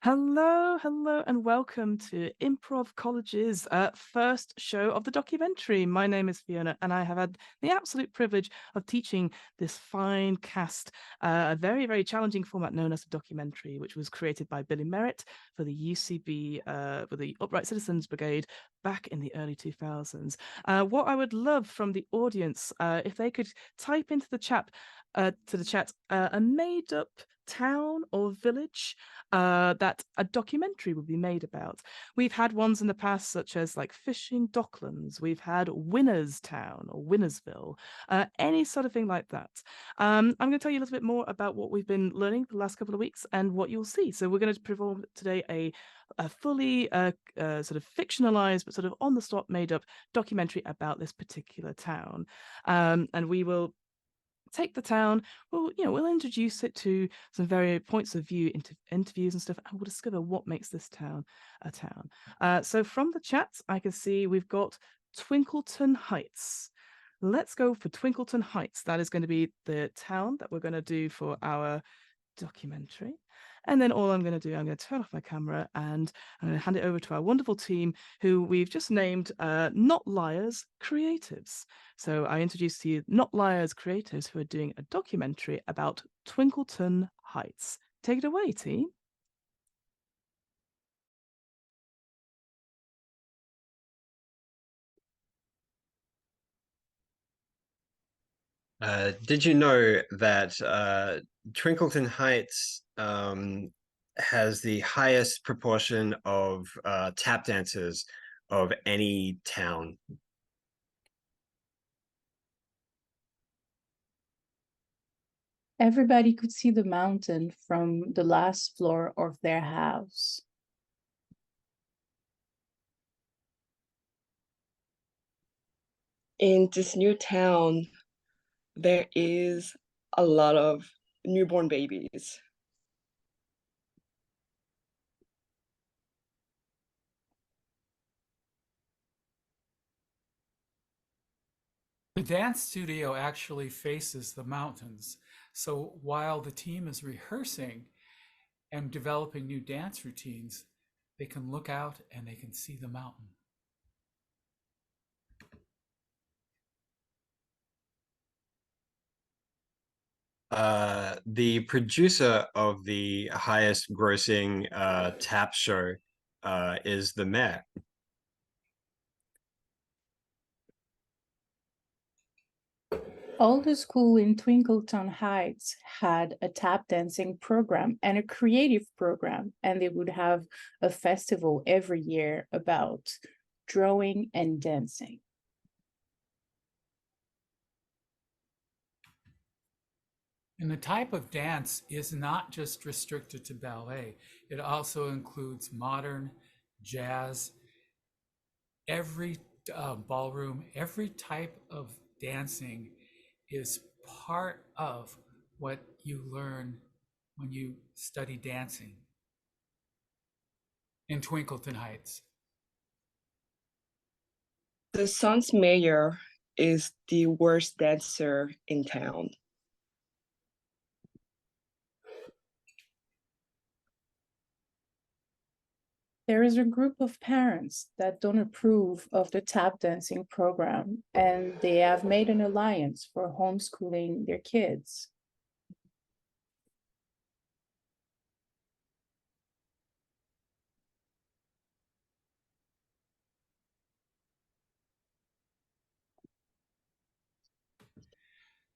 Hello, and welcome to Improv College's first show of the documentary. My name is Fiona, and I have had the absolute privilege of teaching this fine cast a very challenging format known as a documentary, which was created by Billy Merritt for the UCB, for the Upright Citizens Brigade back in the early 2000s. What I would love from the audience, if they could type into the chat, a made-up town or village that a documentary would be made about. We've had ones in the past, such as like Fishing Docklands. We've had Winners Town or Winnersville, any sort of thing like that. I'm going to tell you a little bit more about what we've been learning the last couple of weeks and what you'll see. So we're going to perform today a fully sort of fictionalized but sort of on the spot made up documentary about this particular town, and we will take the town. We'll introduce it to some very points of view into interviews and stuff, and we'll discover what makes this town a town. So from the chat, I can see we've got Twinkleton Heights. Let's go for Twinkleton Heights. That is going to be the town that we're going to do for our documentary. And then all I'm going to do, I'm going to turn off my camera and I'm going to hand it over to our wonderful team who we've just named Not Liars Creatives. So I introduce to you Not Liars Creatives, who are doing a documentary about Twinkleton Heights. Take it away, team. Did you know that Twinkleton Heights has the highest proportion of tap dancers of any town? Everybody could see the mountain from the last floor of their house. In this new town, there is a lot of newborn babies. The dance studio actually faces the mountains. So while the team is rehearsing and developing new dance routines, they can look out and they can see the mountain. The producer of the highest grossing tap show is the Met. All the school in Twinkleton Heights had a tap dancing program and a creative program, and they would have a festival every year about drawing and dancing. And the type of dance is not just restricted to ballet. It also includes modern, jazz, every ballroom, every type of dancing is part of what you learn when you study dancing in Twinkleton Heights. The son's mayor is the worst dancer in town. There is a group of parents that don't approve of the tap dancing program, and they have made an alliance for homeschooling their kids.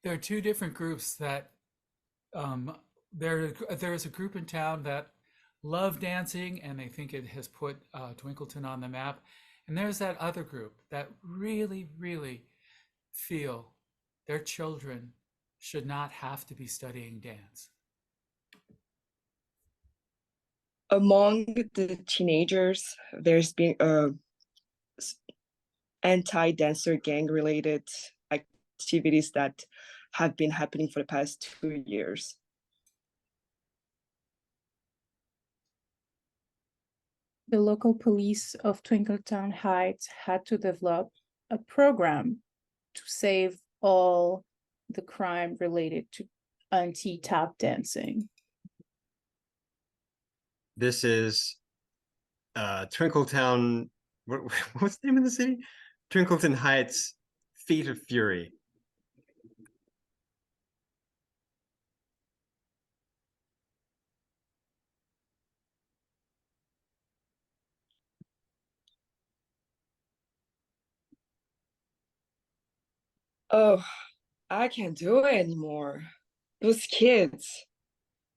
There are two different groups that there is a group in town that love dancing and they think it has put Twinkleton on the map. And there's that other group that really feel their children should not have to be studying dance. Among the teenagers, there's been anti-dancer gang-related activities that have been happening for the past 2 years. The local police of Twinkleton Heights had to develop a program to save all the crime related to anti-tap dancing. This is Twinkletown. What's the name of the city? Twinkleton Heights, Feet of Fury. Oh, I can't do it anymore. Those kids,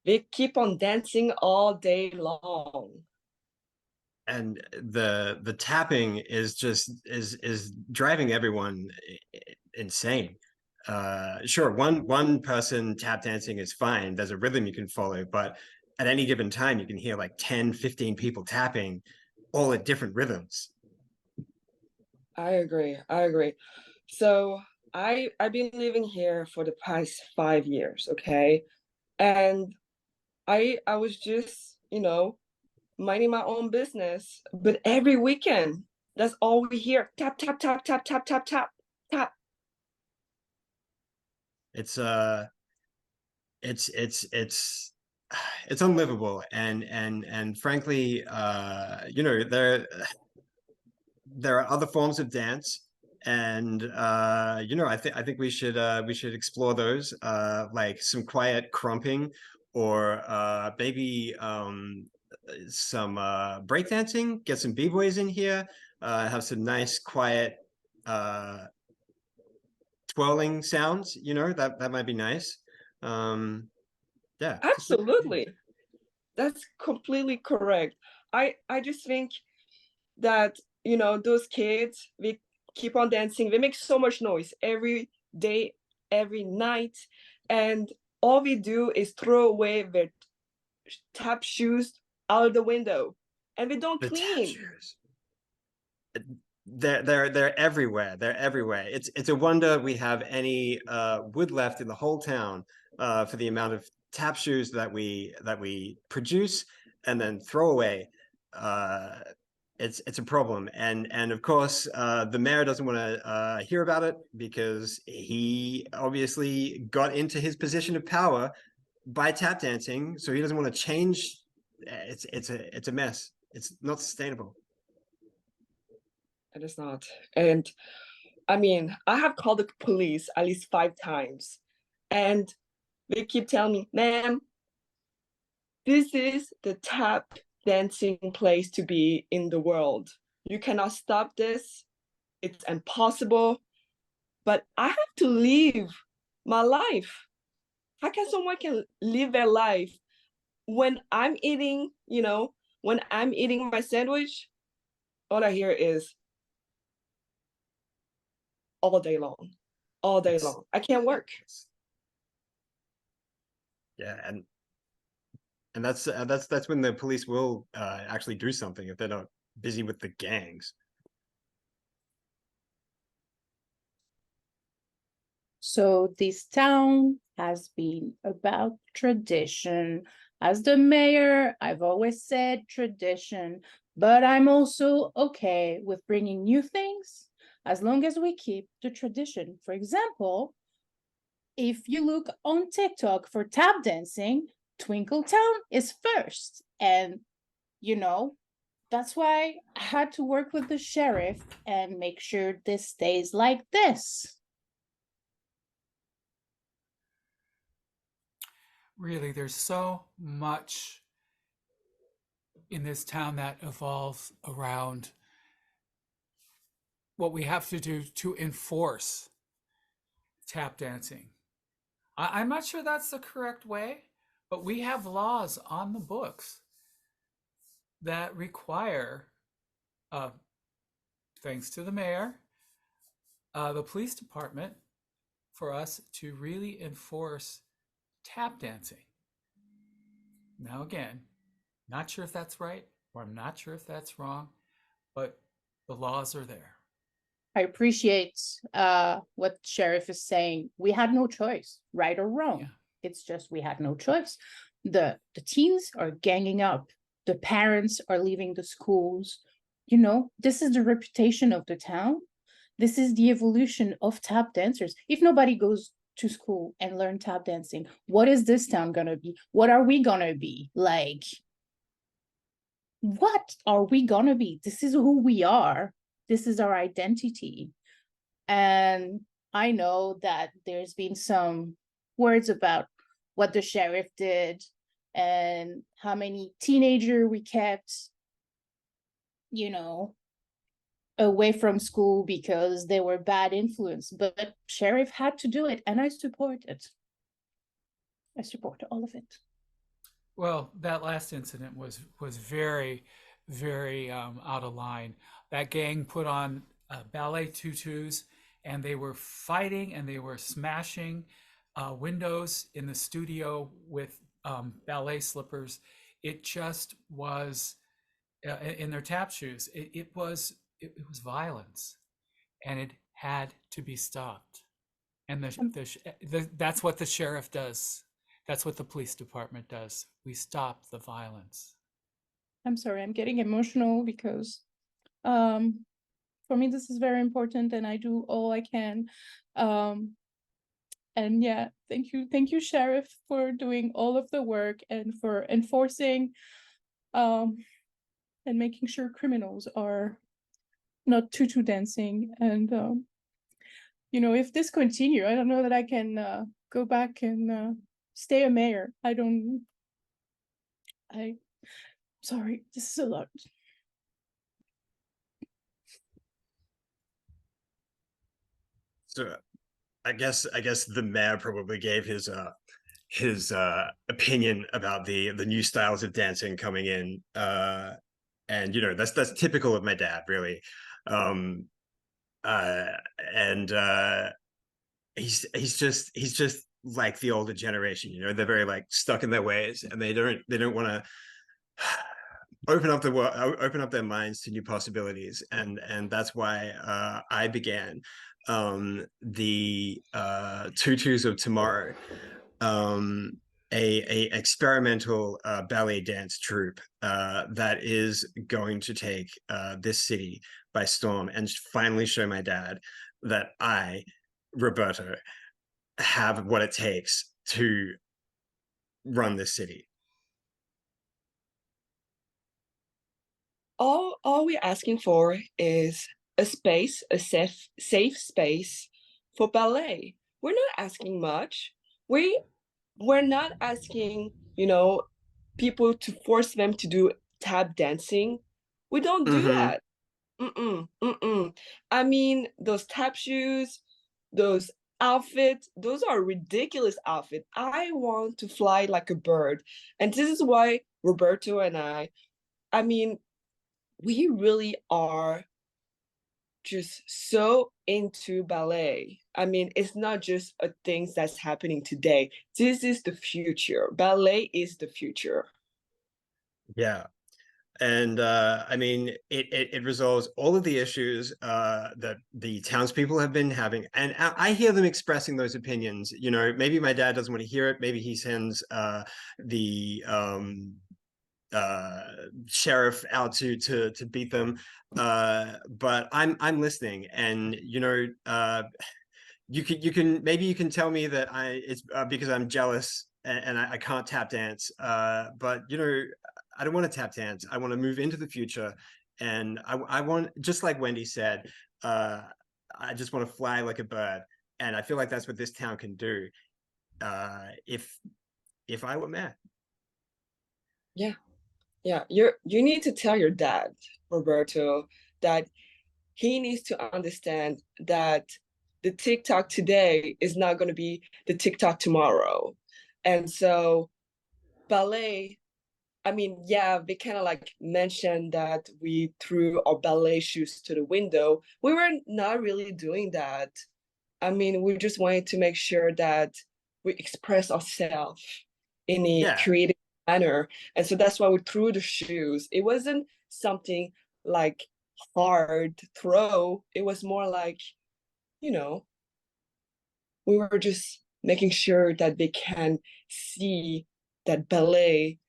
they keep on dancing all day long. And the tapping is just is driving everyone insane. Sure, one person tap dancing is fine. There's a rhythm you can follow, but at any given time you can hear like 10, 15 people tapping all at different rhythms. I agree. I agree. So I've been living here for the past 5 years, okay? And I was just, minding my own business. But every weekend, that's all we hear. Tap, tap, tap, tap, tap, tap, tap, tap. It's it's unlivable, and frankly, there are other forms of dance, and I think we should explore those, like some quiet crumping, or maybe some breakdancing. Get some b-boys in here, have some nice quiet twirling sounds. That might be nice. Yeah. Absolutely. That's completely correct. I just think that, those kids, they keep on dancing. They make so much noise every day, every night. And all we do is throw away their tap shoes out of the window. And they don't The tap clean. shoes. They're everywhere. They're everywhere. It's a wonder we have any wood left in the whole town for the amount of tap shoes that we produce and then throw away. It's a problem, and of course the mayor doesn't want to hear about it because he obviously got into his position of power by tap dancing, so he doesn't want to change. It's a mess. It's not sustainable. It is not. And I mean, I have called the police at least 5 times. And they keep telling me, ma'am, this is the tap dancing place to be in the world. You cannot stop this. It's impossible. But I have to live my life. How can someone can live their life when I'm eating, when I'm eating my sandwich, all I hear is all day long, all day long. I can't work. Yeah, and that's when the police will actually do something if they're not busy with the gangs. So this town has been about tradition. As the mayor, I've always said tradition, but I'm also okay with bringing new things as long as we keep the tradition. For example, if you look on TikTok for tap dancing, Twinkletown is first. And, that's why I had to work with the sheriff and make sure this stays like this. Really, there's so much in this town that evolves around what we have to do to enforce tap dancing. I'm not sure that's the correct way, but we have laws on the books that require, thanks to the mayor, the police department, for us to really enforce tap dancing. Now, again, not sure if that's right, or I'm not sure if that's wrong, but the laws are there. I appreciate what Sheriff is saying. We had no choice, right or wrong. Yeah. It's just we had no choice. The teens are ganging up. The parents are leaving the schools. This is the reputation of the town. This is the evolution of tap dancers. If nobody goes to school and learn tap dancing, what is this town gonna be? What are we gonna be like? what are we gonna be? This is who we are. This is our identity. And I know that there's been some words about what the sheriff did and how many teenagers we kept, you know, away from school because they were bad influence. But sheriff had to do it, and I support it. I support all of it. Well, that last incident was very, very out of line. That gang put on ballet tutus, and they were fighting and they were smashing windows in the studio with ballet slippers. It just was in their tap shoes. It was violence, and it had to be stopped. And that's what the sheriff does. That's what the police department does. We stop the violence. I'm sorry, I'm getting emotional because for me this is very important, and I do all I can. And yeah, thank you, Sheriff, for doing all of the work and for enforcing and making sure criminals are not tutu dancing. And you know, if this continue, I don't know that I can go back and stay a mayor. Sorry, this is a lot. So I guess the mayor probably gave his opinion about the new styles of dancing coming in. And you know, that's typical of my dad, really. Um and he's just like the older generation, you know. They're very like stuck in their ways, and they don't want to open up open up their minds to new possibilities. And that's why I began the Tutus of Tomorrow, a experimental ballet dance troupe that is going to take this city by storm and finally show my dad that I, Roberto, have what it takes to run this city. All we're asking for is a space, a safe space for ballet. We're not asking much. We're not asking, you know, people to force them to do tap dancing. We don't do that. I mean, those tap shoes, those outfits, those are ridiculous outfits. I want to fly like a bird. And this is why Roberto and I mean, we really are just so into ballet. I mean, it's not just a thing that's happening today. This is the future. Ballet is the future. Yeah. And I mean, it resolves all of the issues that the townspeople have been having, and I hear them expressing those opinions. You know, maybe my dad doesn't want to hear it. Maybe he sends the sheriff out to beat them. But I'm listening, and you know, you can maybe you can tell me that it's because I'm jealous and I can't tap dance. But you know, I don't want to tap dance. I want to move into the future, and I want, just like Wendy said, I just want to fly like a bird, and I feel like that's what this town can do. If I were mayor. Yeah, you need to tell your dad, Roberto, that he needs to understand that the TikTok today is not going to be the TikTok tomorrow. And so ballet, I mean, yeah, they kind of like mentioned that we threw our ballet shoes to the window. We were not really doing that. I mean, we just wanted to make sure that we express ourselves in a Yeah. creative manner. And so that's why we threw the shoes. It wasn't something like hard throw. It was more like, you know, we were just making sure that they can see that ballet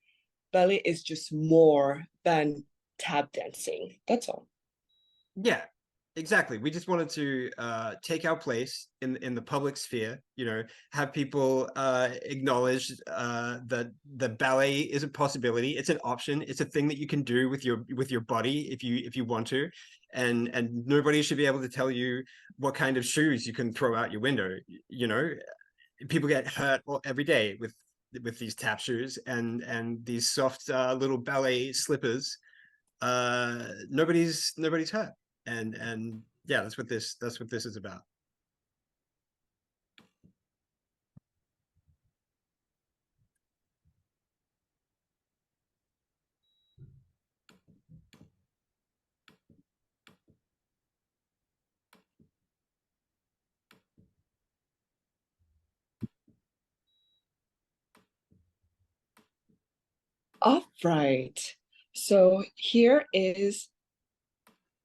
is just more than tap dancing. That's all. Yeah. Exactly. We just wanted to take our place in the public sphere, have people acknowledge that the ballet is a possibility. It's an option. It's a thing that you can do with your body if you want to. And nobody should be able to tell you what kind of shoes you can throw out your window. People get hurt every day with these tap shoes and these soft little ballet slippers. Nobody's hurt, and yeah, that's what this is about. All right. So here is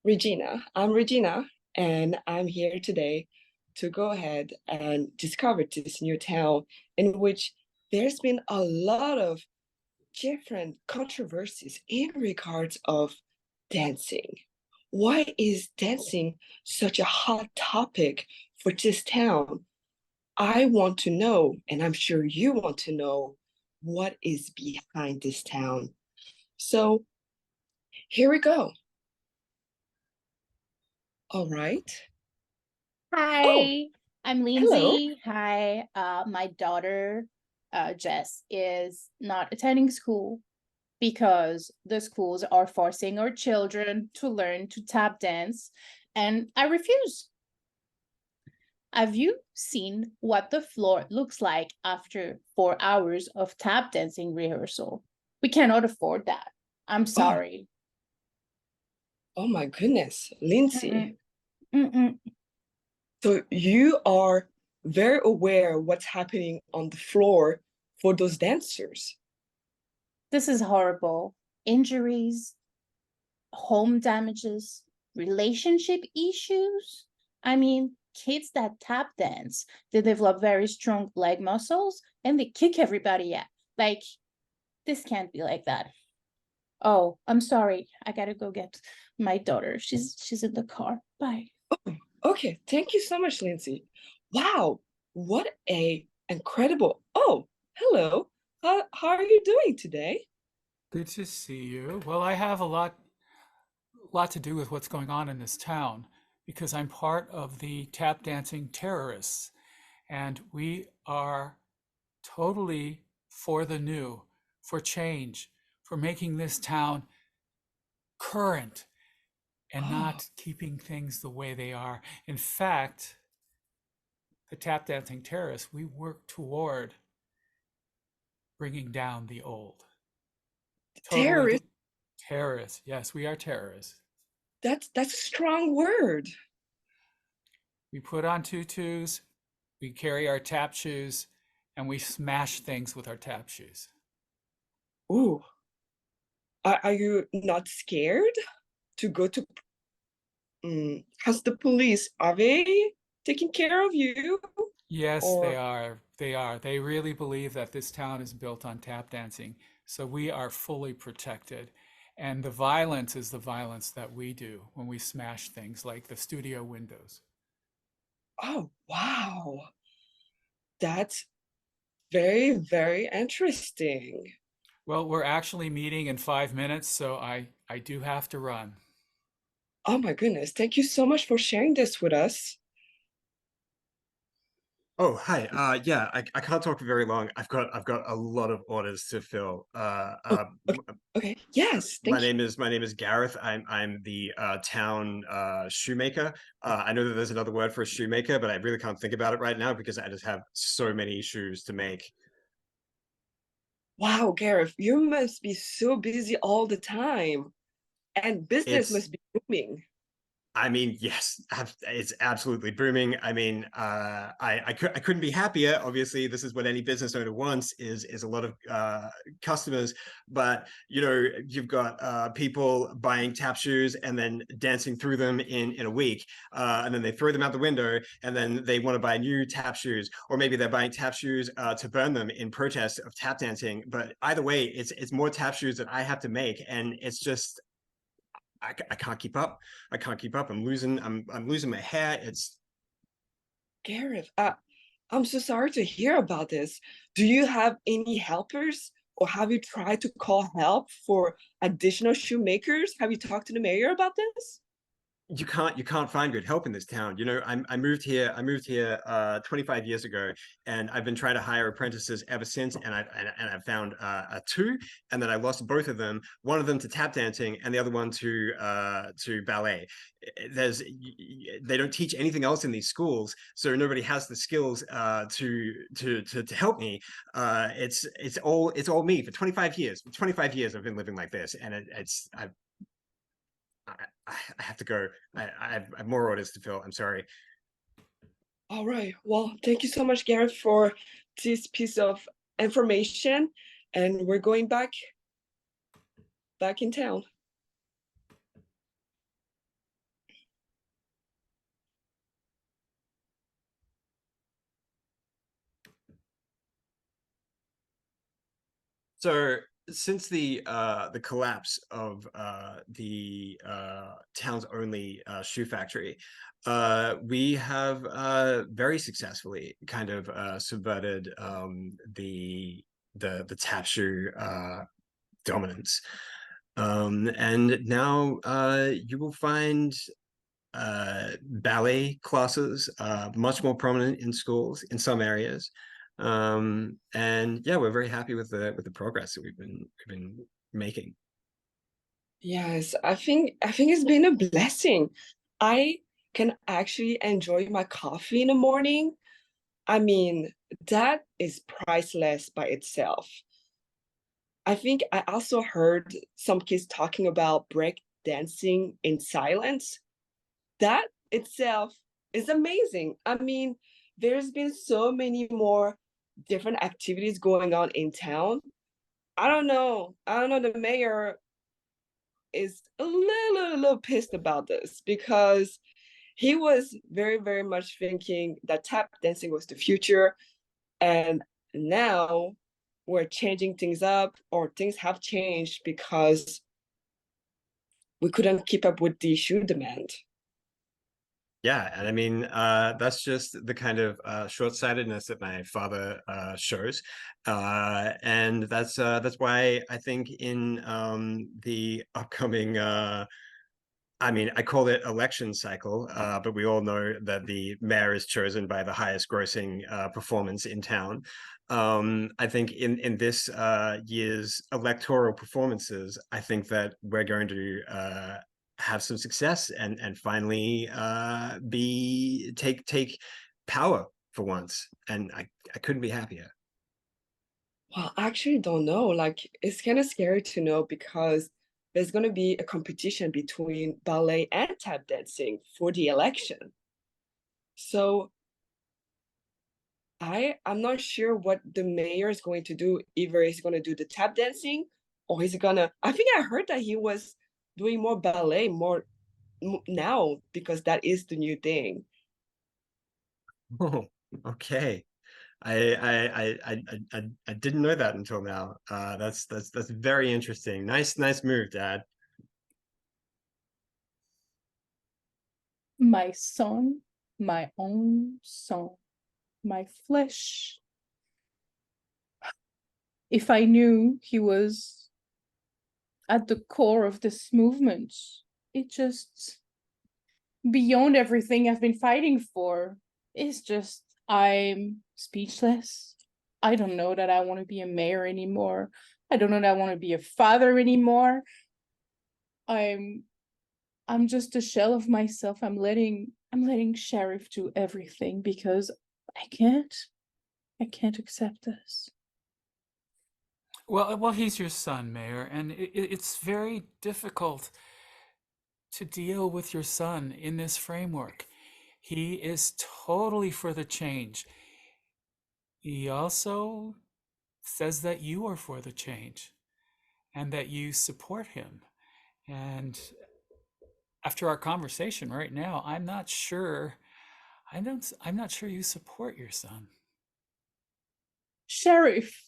Regina. I'm Regina, and I'm here today to go ahead and discover this new town in which there's been a lot of different controversies in regards of dancing. Why is dancing such a hot topic for this town? I want to know, and I'm sure you want to know, what is behind this town. So here we go. All right. Hi, Oh, I'm hello. Lindsay. Hi, my daughter, Jess, is not attending school because the schools are forcing our children to learn to tap dance, and I refuse. Have you seen what the floor looks like after 4 hours of tap dancing rehearsal? We cannot afford that. I'm Oh, sorry. oh my goodness, Lindsay. Mm-mm. Mm-mm. So you are very aware what's happening on the floor for those dancers. This is horrible. Injuries, home damages, relationship issues. I mean, kids that tap dance, they develop very strong leg muscles and they kick everybody out. Like, this can't be like that. Oh, I'm sorry. I gotta go get my daughter. She's in the car. Bye. Okay, thank you so much, Lindsay. Wow, what a incredible. Oh, hello. How are you doing today? Good to see you. Well, I have a lot to do with what's going on in this town because I'm part of the tap dancing terrorists, and we are totally for the new, for change, for making this town current and not keeping things the way they are. In fact, the tap dancing terrorists, we work toward bringing down the old. Totally Terrorist, terrorists. Yes, we are terrorists. that's a strong word. We put on tutus, we carry our tap shoes, and we smash things with our tap shoes. Ooh, are you not scared to go to has the police, are they taking care of you? Yes, they Or are. They are. They really believe that this town is built on tap dancing. So we are fully protected. And the violence is the violence that we do when we smash things like the studio windows. oh wow, that's very, very interesting. Well, we're actually meeting in 5 minutes, so I do have to run. Oh my goodness, thank you so much for sharing this with us. Oh, hi. Yeah, I can't talk for very long. I've got a lot of orders to fill. Oh, okay, yes, thank you. My name is Gareth. I'm the town shoemaker. I know that there's another word for a shoemaker, but I really can't think about it right now because I just have so many shoes to make. Wow, Gareth, you must be so busy all the time, and business It's must be booming. I mean, yes, it's absolutely booming. I mean, I couldn't be happier. Obviously, this is what any business owner wants is a lot of customers. But you've got people buying tap shoes and then dancing through them in a week, and then they throw them out the window, and then they want to buy new tap shoes, or maybe they're buying tap shoes to burn them in protest of tap dancing. But either way, it's more tap shoes that I have to make, and it's just I can't keep up. I can't keep up. I'm losing my hair. It's Gareth, I'm so sorry to hear about this. Do you have any helpers, or have you tried to call help for additional shoemakers? Have you talked to the mayor about this? you can't find good help in this town. You know, I moved here 25 years ago, and I've been trying to hire apprentices ever since, and I've found two, and then I lost both of them, one of them to tap dancing and the other one to ballet. They don't teach anything else in these schools, so nobody has the skills to help me. It's all me. For 25 years I've been living like this, and I have to go. I have more orders to fill. I'm sorry. All right. Well, thank you so much, Gareth, for this piece of information. And we're going back in town. So since the collapse of the town's only shoe factory, we have very successfully kind of subverted the tap shoe dominance. And now you will find ballet classes much more prominent in schools in some areas. And yeah, we're very happy with the progress that we've been making. Yes, I think it's been a blessing. I can actually enjoy my coffee in the morning. I mean, that is priceless by itself. I think I also heard some kids talking about break dancing in silence. That itself is amazing. I mean, there's been so many more different activities going on in town. I don't know. I don't know. The mayor is a little pissed about this, because he was very, very much thinking that tap dancing was the future. And now we're changing things up, or things have changed because we couldn't keep up with the shoe demand. Yeah, and I mean, that's just the kind of short-sightedness that my father shows, and that's why I think in the upcoming I mean, I call it election cycle, but we all know that the mayor is chosen by the highest grossing performance in town. I think in this year's electoral performances, I think that we're going to have some success and finally take power for once. And I couldn't be happier. Well, I actually don't know. Like, it's kind of scary to know, because there's going to be a competition between ballet and tap dancing for the election. So I'm not sure what the mayor is going to do. Either he's going to do the tap dancing, or he's gonna. I think I heard that he was doing more ballet more now, because that is the new thing. Oh, okay. I didn't know that until now. That's very interesting. Nice move, Dad. My son, my own son, my flesh. If I knew he was at the core of this movement, it just beyond everything I've been fighting for. It's just, I'm speechless. I don't know that I want to be a mayor anymore. I don't know that I want to be a father anymore. I'm just a shell of myself. I'm letting Sheriff do everything, because I can't accept this. Well, he's your son, Mayor, and it's very difficult to deal with your son in this framework. He is totally for the change. He also says that you are for the change and that you support him. And after our conversation right now, I'm not sure you support your son. Sheriff,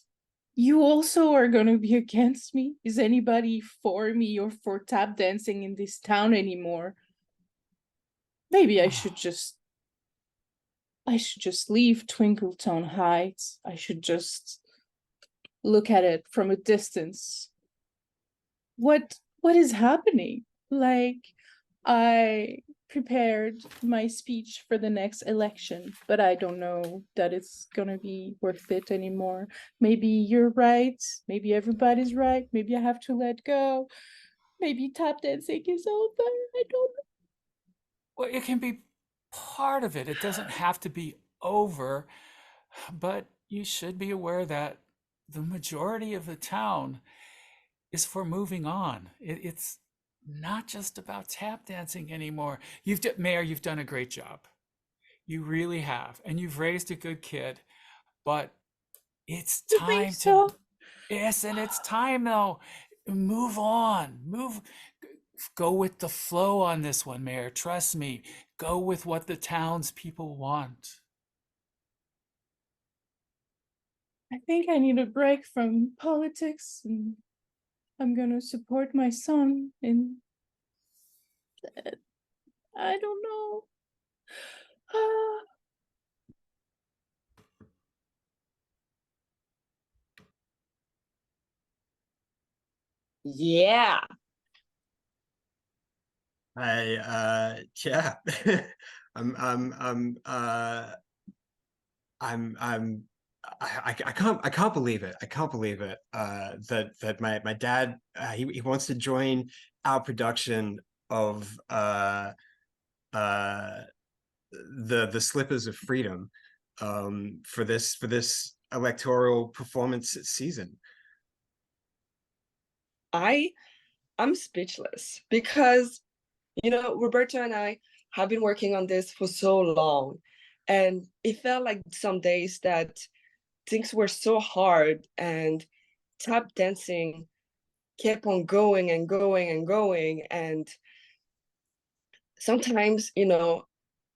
You also are going to be against me? Is anybody for me or for tap dancing in this town anymore? Maybe I should just leave Twinkletown Heights. I should just look at it from a distance. What is happening? Like, I prepared my speech for the next election, but I don't know that it's gonna be worth it anymore. Maybe you're right. Maybe everybody's right. Maybe I have to let go. Maybe tap dancing is over. I don't know. Well, it can be part of it. It doesn't have to be over, but you should be aware that the majority of the town is for moving on. It's not just about tap dancing anymore. Mayor, you've done a great job. You really have, and you've raised a good kid. But it's You think time so? to, yes, and it's time now. Move on. Go with the flow on this one, Mayor. Trust me. Go with what the townspeople want. I think I need a break from politics, and I'm gonna support my son in. I don't know. Yeah. Yeah. I'm I'm I can't believe it. I can't believe it. That my dad he wants to join our production of the Slippers of Freedom for this electoral performance season. I'm speechless because, Roberto and I have been working on this for so long, and it felt like some days that things were so hard and tap dancing kept on going and going and going. And sometimes,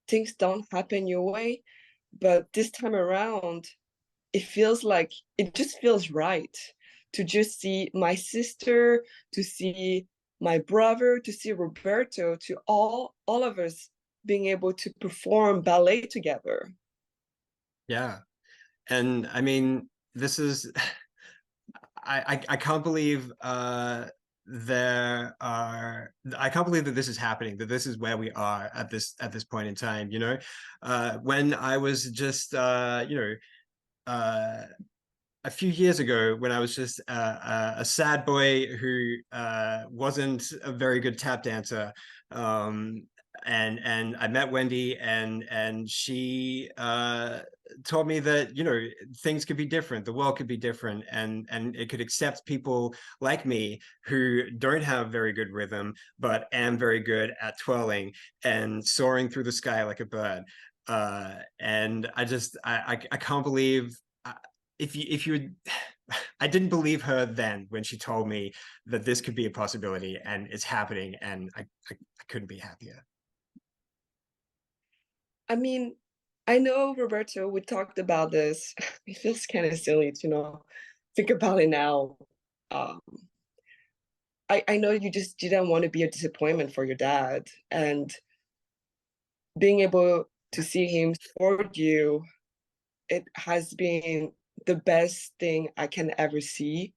things don't happen your way, but this time around, it just feels right to just see my sister, to see my brother, to see Roberto, to all of us being able to perform ballet together. Yeah. And I mean, this is I can't believe I can't believe that this is happening, that this is where we are at this point in time, when I was just a few years ago, when I was just a sad boy who wasn't a very good tap dancer, and I met Wendy, and she told me that things could be different, the world could be different, and it could accept people like me who don't have very good rhythm, but am very good at twirling and soaring through the sky like a bird. And I can't believe. If you I didn't believe her then when she told me that this could be a possibility, and it's happening, and I couldn't be happier. I mean, I know, Roberto, we talked about this. It feels kind of silly to think about it now. Um, I know you just didn't want to be a disappointment for your dad, and being able to see him support you, it has been the best thing I can ever see.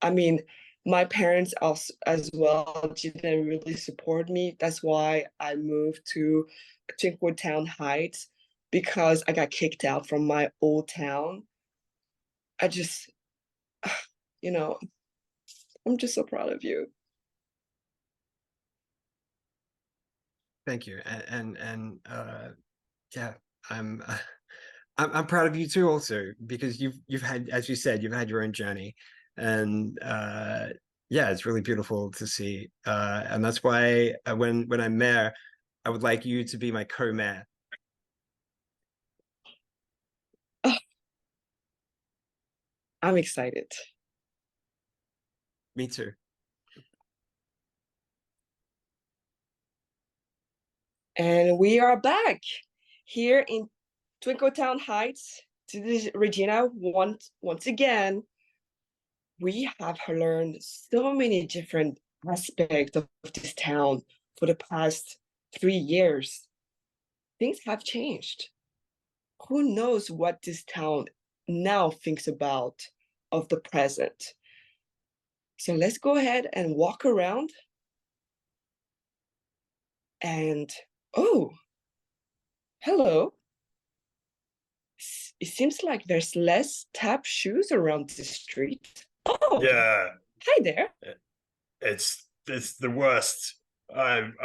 I mean, my parents also as well didn't really support me. That's why I moved to Twinkletown Heights, because I got kicked out from my old town. I just, you know, I'm just so proud of you. Thank you. And yeah, I'm I'm proud of you too, also, because you've had, as you said, you've had your own journey, and yeah, it's really beautiful to see. And that's why when I'm mayor, I would like you to be my co-mayor. I'm excited. Me too. And we are back here in Twinkletown Heights. To this Regina once again. we have learned so many different aspects of this town for the past 3 years. Things have changed. Who knows what this town now thinks about of the present? So let's go ahead and walk around. And oh, hello. It seems like there's less tap shoes around the street. Oh, Yeah, hi there. it's the worst. I've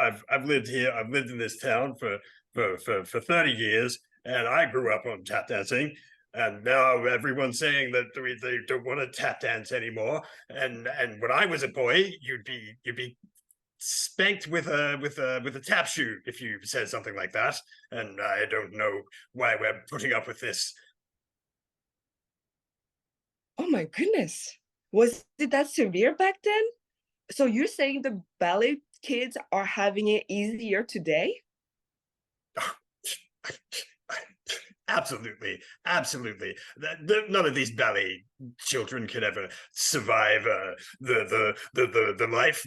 lived here. I've lived in this town for 30 years, and I grew up on tap dancing. And now everyone's saying that they don't want to tap dance anymore. And when I was a boy, you'd be spanked with a tap shoe if you said something like that. And I don't know why we're putting up with this. Oh my goodness. Was it that severe back then? So you're saying the ballet kids are having it easier today? Absolutely, absolutely. None of these ballet children could ever survive the life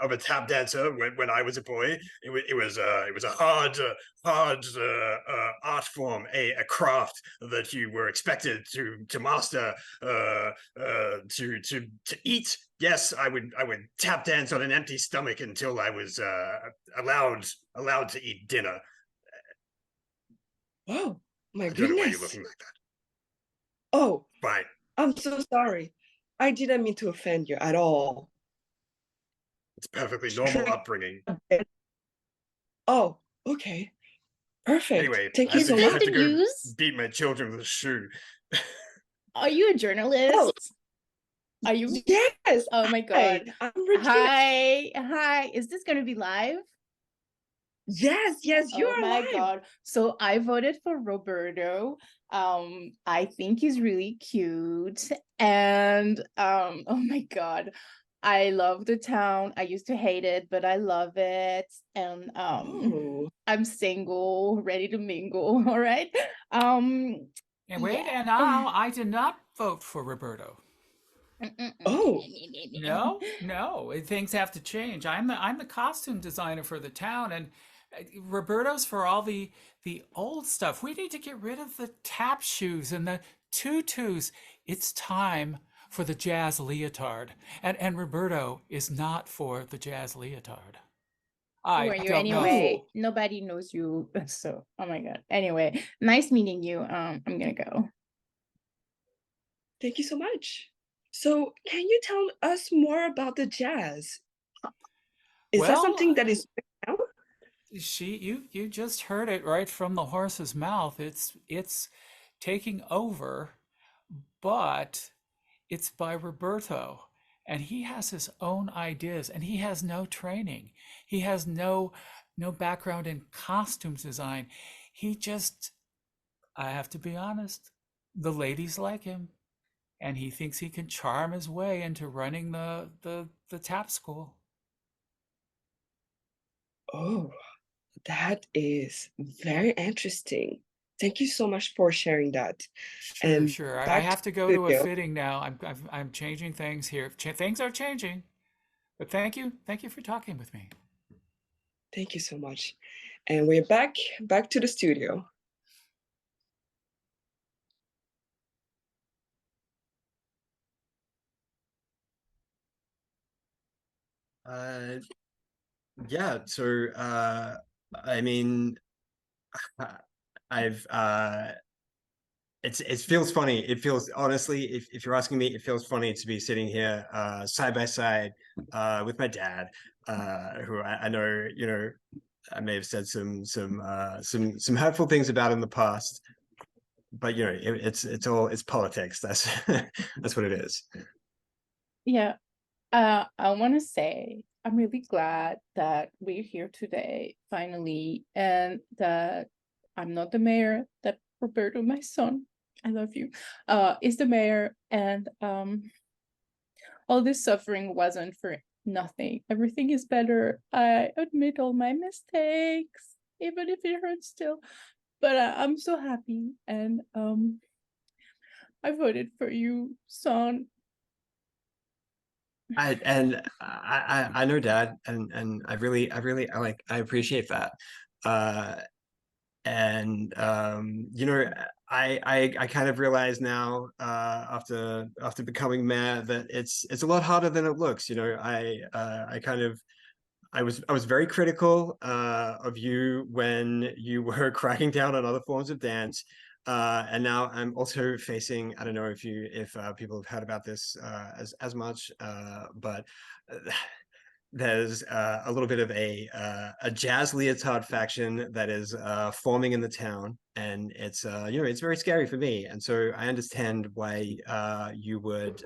of a tap dancer. When I was a boy, it was a hard art form, a craft that you were expected to master, to eat. Yes, I would tap dance on an empty stomach until I was allowed to eat dinner. Oh, my I don't know why you're goodness. looking like that. Oh, Fine. I'm so sorry. I didn't mean to offend you at all. It's perfectly normal Sure. upbringing. Oh, okay. Perfect. Anyway, Thank I you have so to, I much. have to go News? beat my children with a shoe. Are you a journalist? Oh, Are you? yes. Oh my God. Hi, I'm Regina. Hi. Is this going to be live? Yes, you Oh are my live. God. So I voted for Roberto. I think he's really cute. And oh my God. I love the town. I used to hate it, but I love it. And Oh, I'm single, ready to mingle. All right. And wait, Yeah. and now I did not vote for Roberto. Oh. No, things have to change. I'm the costume designer for the town, and Roberto's for all the old stuff. We need to get rid of the tap shoes and the tutus. It's time for the jazz leotard, and Roberto is not for the jazz leotard. Who I are you don't know. anyway? Nobody knows you. So, oh my God. Anyway, nice meeting you. I'm gonna go. Thank you so much. So, can you tell us more about the jazz? Is that Well, something that is now? you just heard it right from the horse's mouth. It's taking over, but it's by Roberto, and he has his own ideas, and he has no training. He has no background in costumes design. He just, I have to be honest, the ladies like him, and he thinks he can charm his way into running the tap school. Oh, that is very interesting. Thank you so much for sharing that. Sure, And sure. I back have to go to to a you. fitting now. I'm changing things here. Things are changing, but thank you for talking with me. Thank you so much. And we're back to the studio. Yeah. So, I mean, I've it feels funny. It feels honestly, if you're asking me, it feels funny to be sitting here side by side with my dad, who I know, I may have said some hurtful things about in the past, but it's politics. That's that's what it is. Yeah. I want to say I'm really glad that we're here today, finally, and that I'm not the mayor, that Roberto, my son, I love you, is the mayor, and all this suffering wasn't for nothing. Everything is better. I admit all my mistakes, even if it hurts still, but I'm so happy, and I voted for you, son. I know Dad, and I appreciate that. And you know, I kind of realize now, after becoming mayor, that it's a lot harder than it looks. You know, I was very critical of you when you were cracking down on other forms of dance. And now I'm also facing, I don't know if people have heard about this as much, but there's a little bit of a jazz leotard faction that is forming in the town, and it's you know, it's very scary for me. And so I understand why you would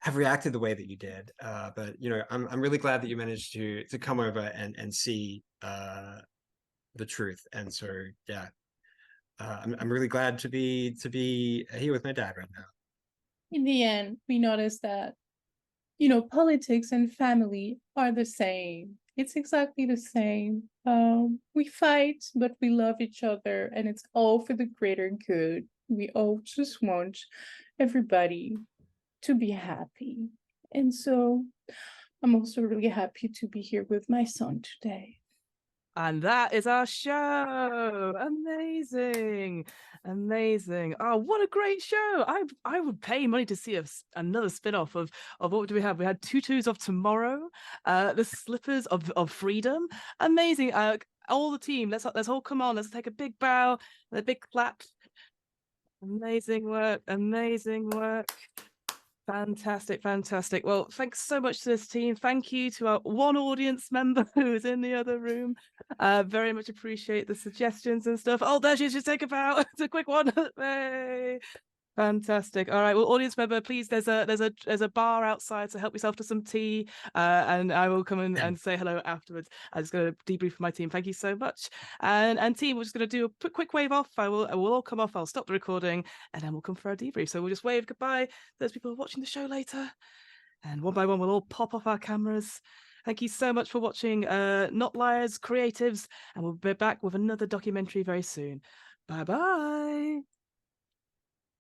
have reacted the way that you did. But you know, I'm really glad that you managed to come over and see the truth. And so yeah, I'm really glad to be here with my dad right now. In the end, we noticed that, you know, politics and family are the same. It's exactly the same. We fight, but we love each other, and it's all for the greater good. We all just want everybody to be happy. And so I'm also really happy to be here with my son today. And that is our show. Amazing. Amazing. Oh, what a great show. I would pay money to see another spin-off of what do we have? We had Tutus of Tomorrow, the Slippers of Freedom. Amazing. All the team, let's all come on. Let's take a big bow and a big clap. Amazing work. Amazing work. Fantastic, fantastic. Well, thanks so much to this team. Thank you to our one audience member who is in the other room. Very much appreciate the suggestions and stuff. Oh, there she is. Just take a bow. It's a quick one. Hey. Fantastic. All right. Well, audience member, please. There's a bar outside, so help yourself to some tea. And I will come in and say hello afterwards. I'm just going to debrief for my team. Thank you so much. And team, we're just going to do a quick wave off. We'll all come off. I'll stop the recording, and then we'll come for our debrief. So we'll just wave goodbye to those people who are watching the show later, and one by one we'll all pop off our cameras. Thank you so much for watching Not Liars Creatives, and we'll be back with another documentary very soon. Bye bye.